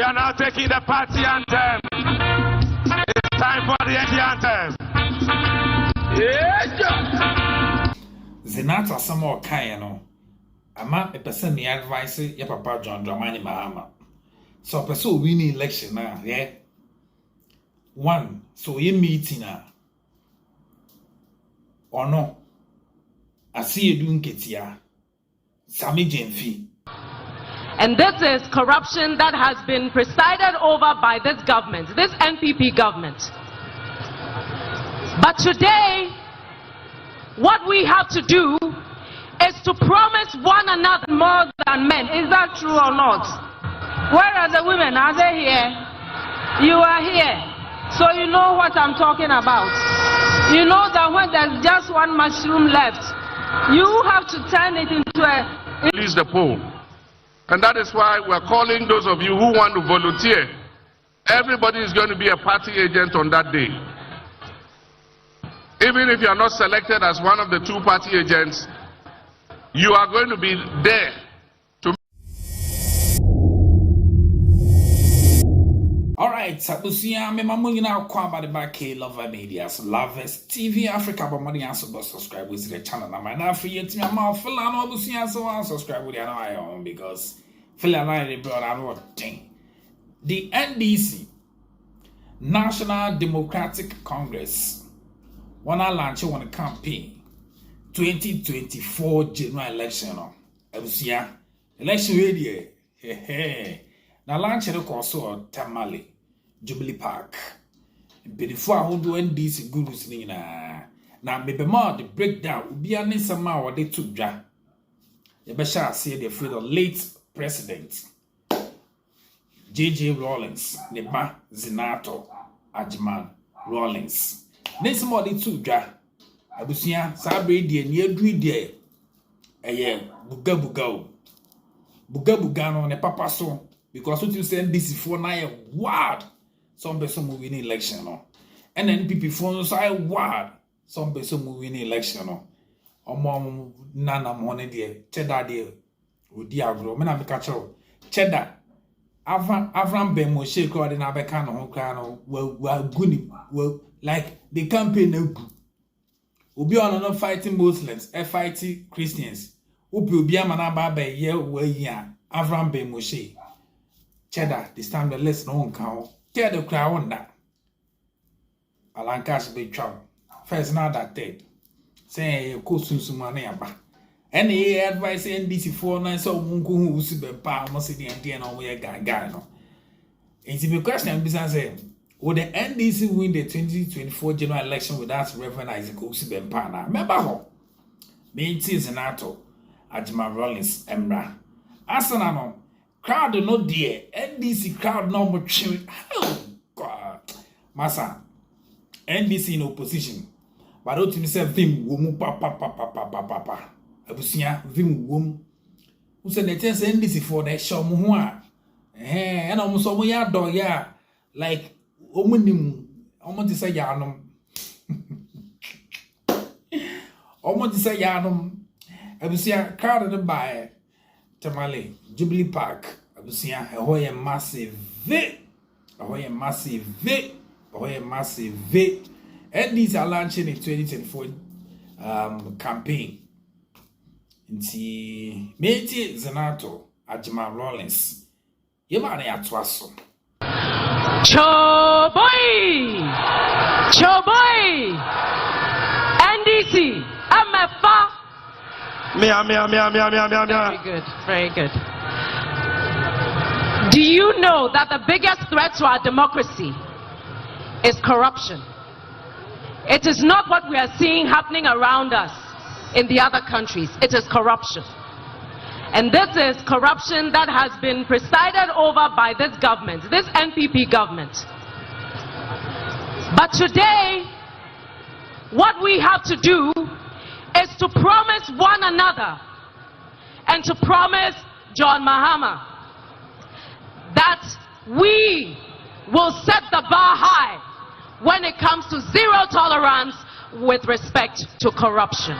are now taking the party anthem. It's time for the anthem. Yeah. Zenata Samo Kayano. Ama a person me advice ya papa John Dramani Mahama. So person winning election now, yeah. One, so you meeting now. Or no. I see you doing ketia. Sami Jenfi. And this is corruption that has been presided over by this government, this NPP government. But today, what we have to do is to promise one another more than men. Is that true or not? Where are the women? Are they here? You are here. So you know what I'm talking about. You know that when there's just one mushroom left, you have to turn it into a... Release the poll. And that is why we're calling those of you who want to volunteer. Everybody is going to be a party agent on that day. Even if you are not selected as one of the two party agents, you are going to be there to... Alright, Sabusia, me mamu na kwa ba de ba K Lover Media, so Lovers TV Africa, but money also go subscribe with the channel. Now, my now free yet me ma feel no Abusia so subscribe with the I own because feel I brought out thing. The NDC, National Democratic Congress, wanna launch one campaign 2024 general election. Abusia election ready. Hey. Na launch the course of Tamale, Jubilee Park. Before I do NDC gurus nina. Na maybe more the breakdown will be an insama or they took ja. Yabesha say the afraid of late president J.J. Rawlings, Neba Zinato Ajman Rawlings. Next more they took ja. Abusia Sabre de near Dri de Buga no ne papa so. Because what you send this for now word, some person will win election no. And then people for say word, some person will win election no. Omo nana money there, cheddar there, odi agro. Me na me catch cheddar. Avram Ben Moshe called in Abeka no kra no. Well good like the campaign no good. Obi on no fighting Muslims, fighting Christians. Obi amana ba ye we ya Avram Ben Moshe. Cheddar, this time the list no one count. Tell the crowd on that. Alancash be trouble. First now that third. Say you could soon money about. Any advice NDC 49 so Mungu Owusu Bempah must see the NDN on where guy no. It's a question business say would the NDC win the 2024 general election without Rev Isaac Owusu Bempah now? Remember how? Me is an ato Ajman Rawlings Emra. Asana no. Crowd no dear. NDC crowd no more chewing. Oh God. Massa. NDC in opposition. But don't you say vim womu papa. Abusia vim wom. Who said the chance NDC for the show muha. And almost all ya dog ya. Like omunim. Almost say yanum. Almost say yanum. Abusia crowd no buy. Tamale, Jubilee Park, Abusia, a massive V. And these are launching a 2024 campaign. Inti Meti Zanato, Ajman Rawlings. Yemane Atwaso. Choboy! NDC, MFA. Very good. Do you know that the biggest threat to our democracy is corruption? It is not what we are seeing happening around us in the other countries. It is corruption. And this is corruption that has been presided over by this government, this NPP government. But today, what we have to do is to promise one another and to promise John Mahama that we will set the bar high when it comes to zero tolerance with respect to corruption.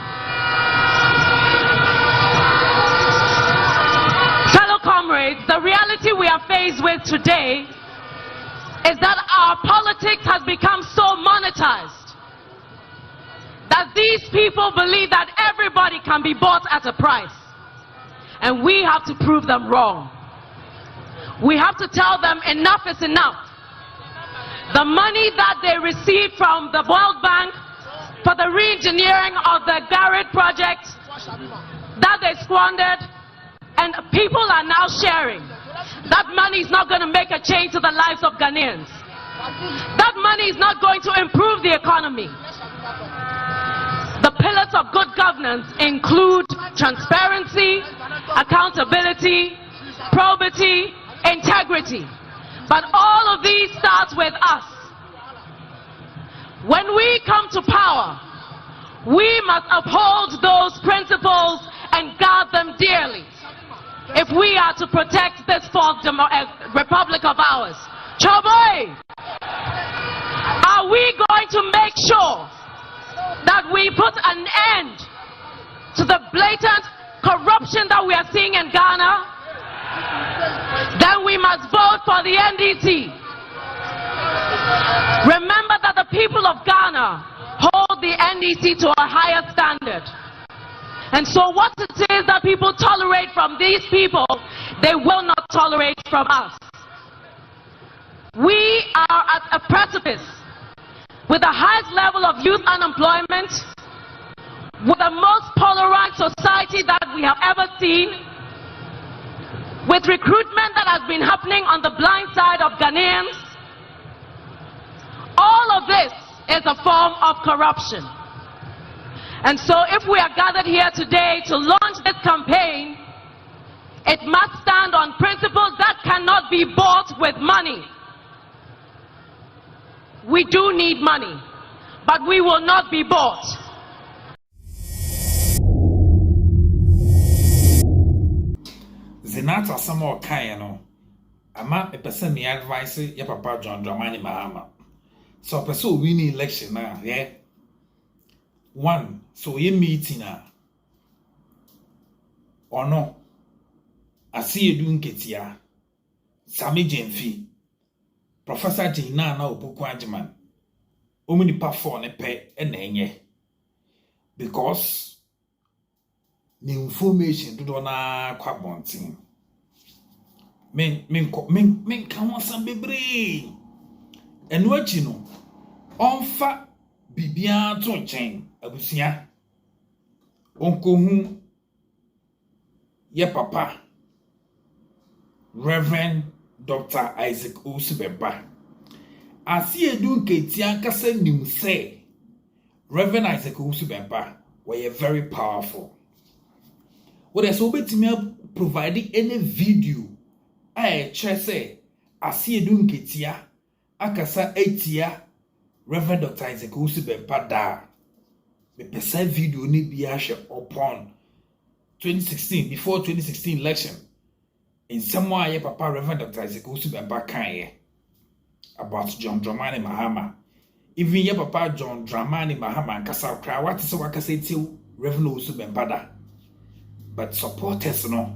Fellow comrades, comrades, the reality we are faced with today is that our politics has become so monetized that these people believe that everybody can be bought at a price. And we have to prove them wrong. We have to tell them enough is enough. The money that they received from the World Bank for the re-engineering of the Garrett project that they squandered and people are now sharing, that money is not going to make a change to the lives of Ghanaians. That money is not going to improve the economy. The pillars of good governance include transparency, accountability, probity, integrity. But all of these start with us. When we come to power, we must uphold those principles and guard them dearly if we are to protect this fourth republic of ours. Choboy, are we going to make sure that we put an end to the blatant corruption that we are seeing in Ghana? Then we must vote for the NDC. Remember that the people of Ghana hold the NDC to a higher standard. And so what it is that people tolerate from these people, they will not tolerate from us. We are at a precipice with the highest level of youth unemployment, with the most polarized society that we have ever seen, with recruitment that has been happening on the blind side of Ghanaians. All of this is a form of corruption. And so if we are gathered here today to launch this campaign, it must stand on principles that cannot be bought with money. We do need money, but we will not be bought. Zenata Samo Kayano, ama a person me advice ya papa John Dramani Mahama. So person winning election now, yeah. One, so ye meeting or no. I see you doing ketia. Sami Jenfi. Professor Jina na Obukwajiman. Omini pa for ne pe enenye. Because the information do na kwa bonting. Men kan wasan bebre. And what you know, onfa bibia to chen abusia. Onko hu ye papa Reverend Dr. Isaac Owusu Bempah. Asi edun ketia kasa nim say Reverend Isaac Owusu Bempah were very powerful. What is obetime providing any video I say asi edun ketia akasa etia Reverend Dr. Isaac Owusu Bempah da me pesa video ni bia hwe upon 2016 before 2016 election in somewhere ye papa Reverend Dr. Isaac Owusu Bempah kan about John Dramani Mahama. Even ye papa John Dramani Mahama kasa kra what is wakasa tiu Reverend Owusu Bempah da. But supporters no.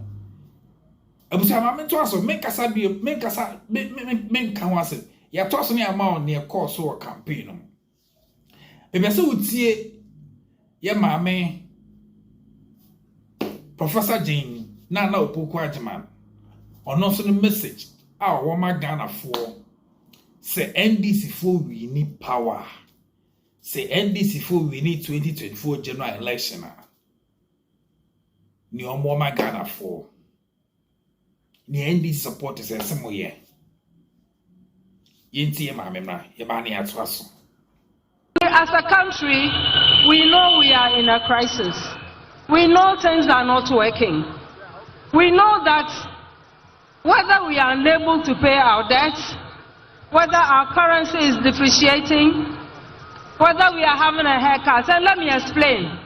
Abusa ma mento aso men kasa bi men kasa men kan wase. Ya to so ne ama on ne course o campaign no. Bebe se utie ye maame Professor Jane na opoku ajiman. Ono so no message a wo ma Ghana for say NDC for we need power. Say NDC for we need 2024 general election. Ni omo ma Ghana for. Ni NDC supporters esemo ye. Yenti ye maame na ye ba ne atwaso. As a country, we know we are in a crisis. We know things are not working. We know that whether we are unable to pay our debts, whether our currency is depreciating, whether we are having a haircut. And let me explain.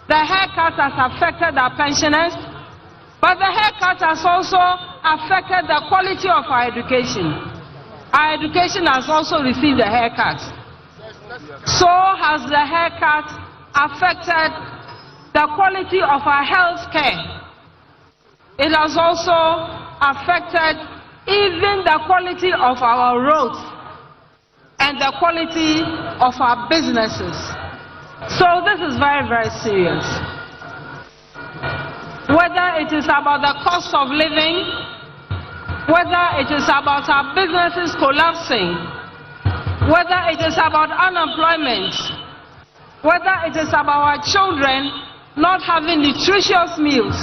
The haircut has affected our pensioners, but the haircut has also affected the quality of our education. Our education has also received a haircut. So has the haircut affected the quality of our health care. It has also affected even the quality of our roads and the quality of our businesses. So this is very, very serious. Whether it is about the cost of living, whether it is about our businesses collapsing, whether it is about unemployment, whether it is about our children not having nutritious meals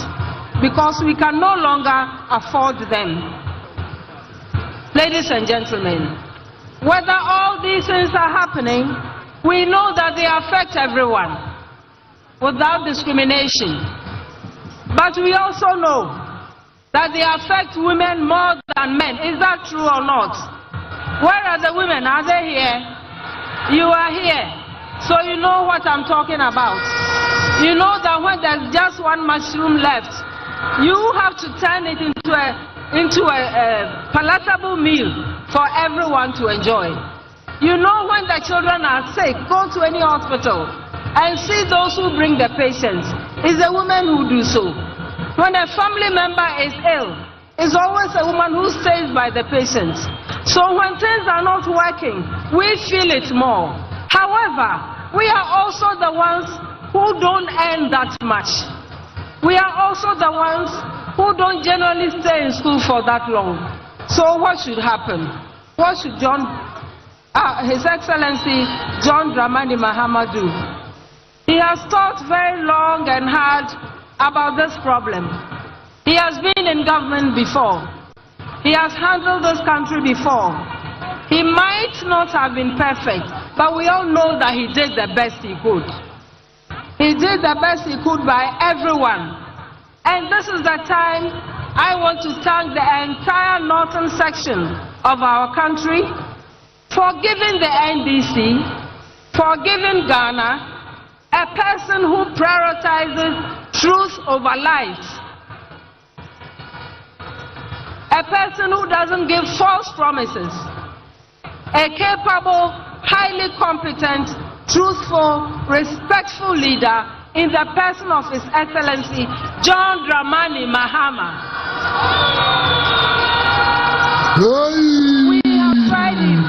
because we can no longer afford them. Ladies and gentlemen, whether all these things are happening, we know that they affect everyone without discrimination. But we also know that they affect women more than men. Is that true or not? Where are the women? Are they here? You are here. So you know what I'm talking about. You know that when there's just one mushroom left, you have to turn it into a palatable meal for everyone to enjoy. You know when the children are sick, go to any hospital and see those who bring the patients. It's the women who do so. When a family member is ill, it's always a woman who stays by the patients. So when things are not working, we feel it more. However, we are also the ones who don't earn that much. We are also the ones who don't generally stay in school for that long. So what should happen? What should His Excellency John Dramani Mahama do? He has thought very long and hard about this problem. He has been in government before. He has handled this country before. He might not have been perfect, but we all know that he did the best he could. He did the best he could by everyone. And this is the time I want to thank the entire northern section of our country for giving the NDC, for giving Ghana a person who prioritizes truth over lies. A person who doesn't give false promises. A capable, highly competent, truthful, respectful leader in the person of His Excellency John Dramani Mahama. We have tried him.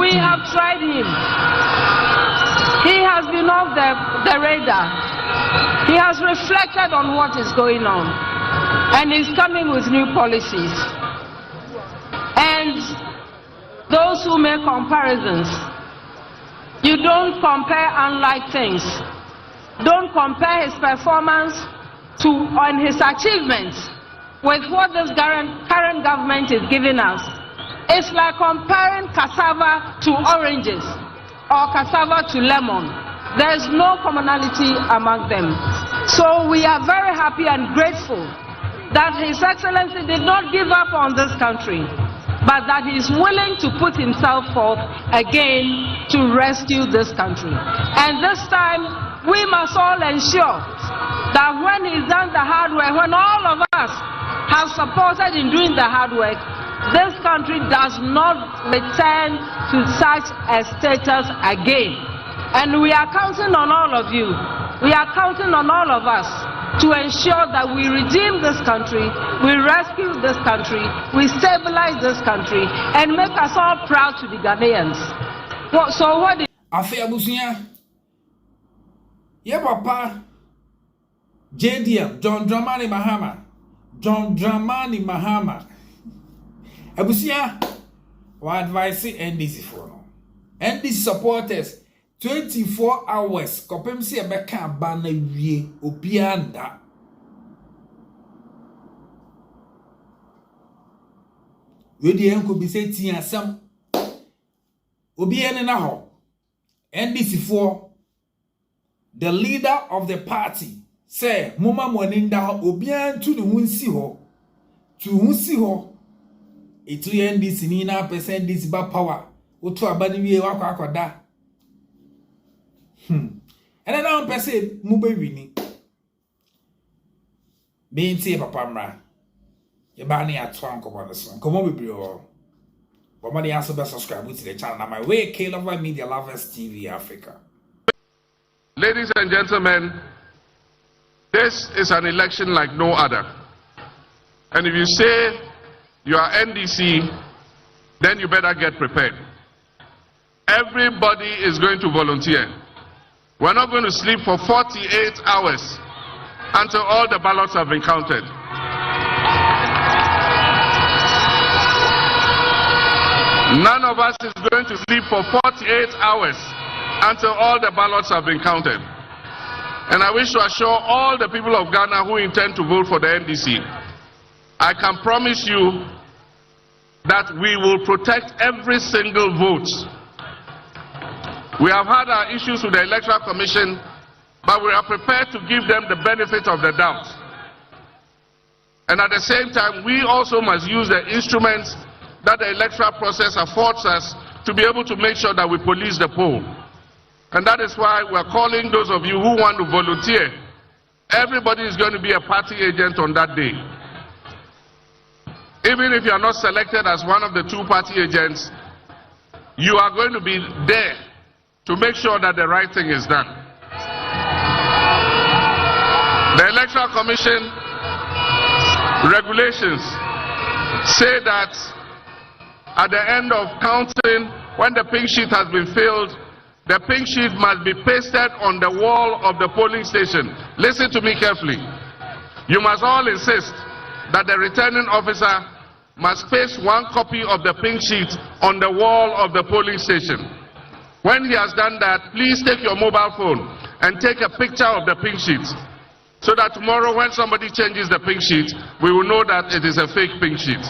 We have tried him. He has been off the radar. He has reflected on what is going on. And he's coming with new policies. And those who make comparisons, you don't compare unlike things. Don't compare his performance and his achievements with what this current government is giving us. It's like comparing cassava to oranges or cassava to lemon. There's no commonality among them. So we are very happy and grateful that His Excellency did not give up on this country, but that he is willing to put himself forth again to rescue this country. And this time, we must all ensure that when he's done the hard work, when all of us have supported in doing the hard work, this country does not return to such a status again. And we are counting on all of you. We are counting on all of us to ensure that we redeem this country, we rescue this country, we stabilize this country, and make us all proud to be Ghanaians. So what is... Afi abusunya, ye papa, JDM, John Dramani Mahama. Abusunya, wa advise NDC for no. NDC supporters, 24 hours, kopem si ebeka bana wie obianda. Wedi enko bi se ti asem. Obiane na ho. NDC for the leader of the party say moma moninda ho obian tu ne hunsi ho. Tu hunsi ho. Etu NDC ni na percent NDC ba power. Otu abani wie wakwakoda. And then I don't say mube wini. Being say papa mra. Ye bani atwan ko bono so. Come on be o. But money also be subscribe to the channel. Now my way K Lover Media Lovers TV Africa. Ladies and gentlemen, this is an election like no other. And if you say you are NDC, then you better get prepared. Everybody is going to volunteer. We're not going to sleep for 48 hours until all the ballots have been counted. None of us is going to sleep for 48 hours until all the ballots have been counted. And I wish to assure all the people of Ghana who intend to vote for the NDC, I can promise you that we will protect every single vote. We have had our issues with the Electoral Commission, but we are prepared to give them the benefit of the doubt. And at the same time, we also must use the instruments that the electoral process affords us to be able to make sure that we police the poll. And that is why we're calling those of you who want to volunteer. Everybody is going to be a party agent on that day. Even if you are not selected as one of the two party agents, you are going to be there to make sure that the right thing is done. The Electoral Commission regulations say that at the end of counting, when the pink sheet has been filled, the pink sheet must be pasted on the wall of the polling station. Listen to me carefully. You must all insist that the returning officer must paste one copy of the pink sheet on the wall of the polling station. When he has done that, please take your mobile phone and take a picture of the pink sheet, so that tomorrow when somebody changes the pink sheet, we will know that it is a fake pink sheet.